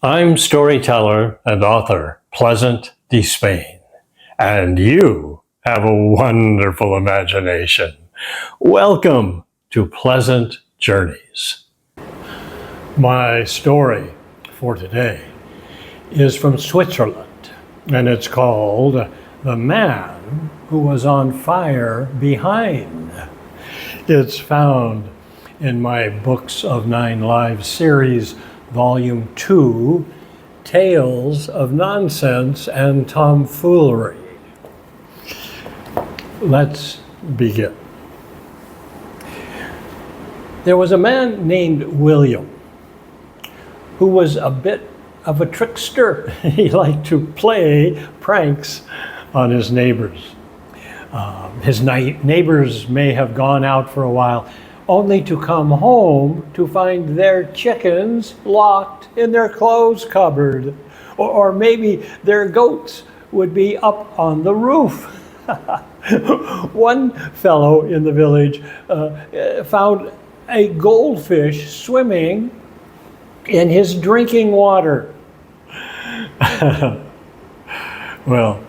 I'm storyteller and author Pleasant Despain, and you have a wonderful imagination. Welcome to Pleasant Journeys. My story for today is from Switzerland, and it's called The Man Who Was on Fire Behind. It's found in my Books of Nine Lives series, Volume 2, Tales of Nonsense and Tomfoolery. Let's begin. There was a man named William who was a bit of a trickster. He liked to play pranks on his neighbors. His neighbors may have gone out for a while, only to come home to find their chickens locked in their clothes cupboard. Or maybe their goats would be up on the roof. One fellow in the village found a goldfish swimming in his drinking water. Well,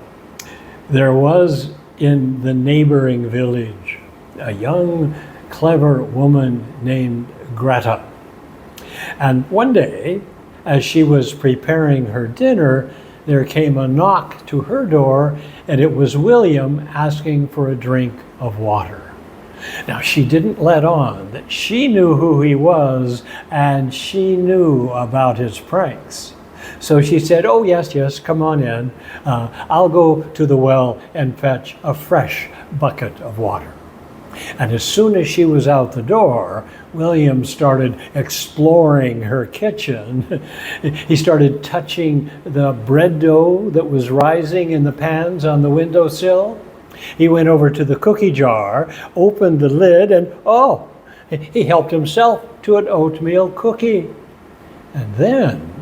there was in the neighboring village a young clever woman named Greta. And one day, as she was preparing her dinner, there came a knock to her door, and it was William asking for a drink of water. Now, she didn't let on that she knew who he was, and she knew about his pranks. So she said, "Oh, yes, come on in. I'll go to the well and fetch a fresh bucket of water." And as soon as she was out the door, William started exploring her kitchen. He started touching the bread dough that was rising in the pans on the windowsill. He went over to the cookie jar, opened the lid, and he helped himself to an oatmeal cookie. And then,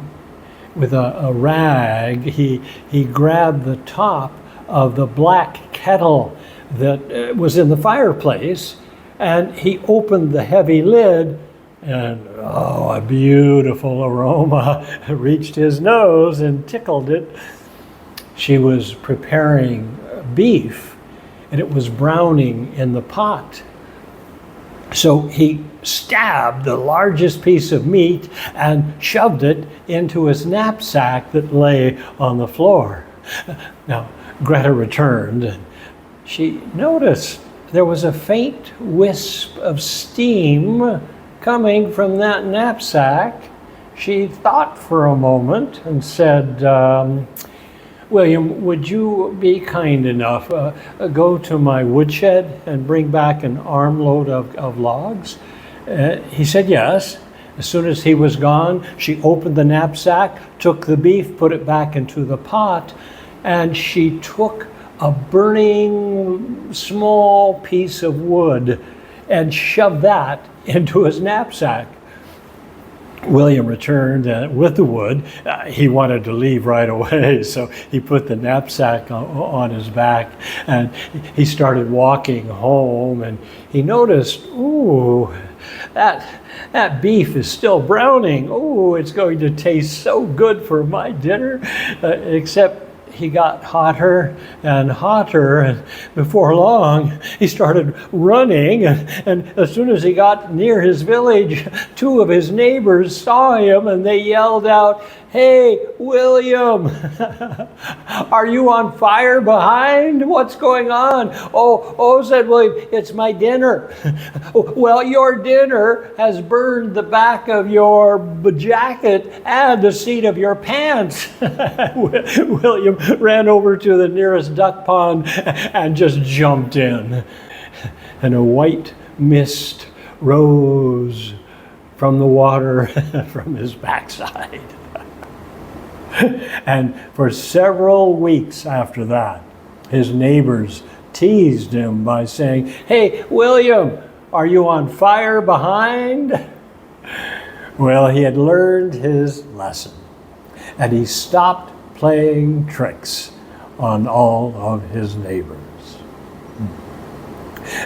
with a rag, he grabbed the top of the black kettle that was in the fireplace, and he opened the heavy lid, and a beautiful aroma reached his nose and tickled it. She was preparing beef, and it was browning in the pot. So he stabbed the largest piece of meat and shoved it into his knapsack that lay on the floor. Now, Greta returned, and she noticed there was a faint wisp of steam coming from that knapsack. She thought for a moment and said, "William, would you be kind enough, go to my woodshed and bring back an armload of logs?" He said yes. As soon as he was gone, she opened the knapsack, took the beef, put it back into the pot, and she took a burning small piece of wood and shoved that into his knapsack. William returned with the wood. He wanted to leave right away, so he put the knapsack on his back, and he started walking home, and he noticed, that beef is still browning. It's going to taste so good for my dinner, except he got hotter and hotter, and before long he started running, and as soon as he got near his village, two of his neighbors saw him, and they yelled out, "Hey, William, are you on fire behind? What's going on?" Oh, said William, "It's my dinner." "Well, your dinner has burned the back of your jacket and the seat of your pants." William ran over to the nearest duck pond and just jumped in. And a white mist rose from the water from his backside. And for several weeks after that, his neighbors teased him by saying, "Hey, William, are you on fire behind?" Well, he had learned his lesson, and he stopped playing tricks on all of his neighbors.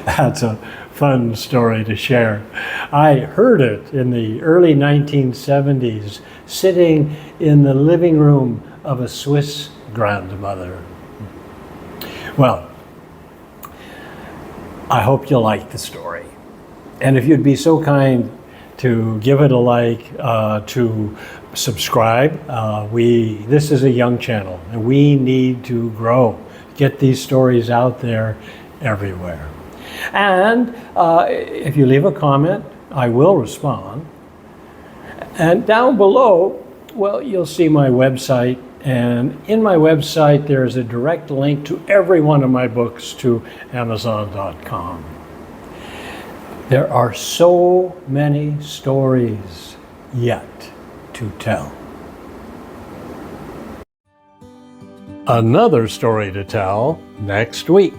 That's a fun story to share. I heard it in the early 1970s, sitting in the living room of a Swiss grandmother. Well, I hope you like the story. And if you'd be so kind to give it a like, to subscribe. This is a young channel and we need to grow, get these stories out there everywhere. And if you leave a comment, I will respond. And down below, well, you'll see my website. And in my website, there's a direct link to every one of my books to Amazon.com. There are so many stories yet to tell. Another story to tell next week.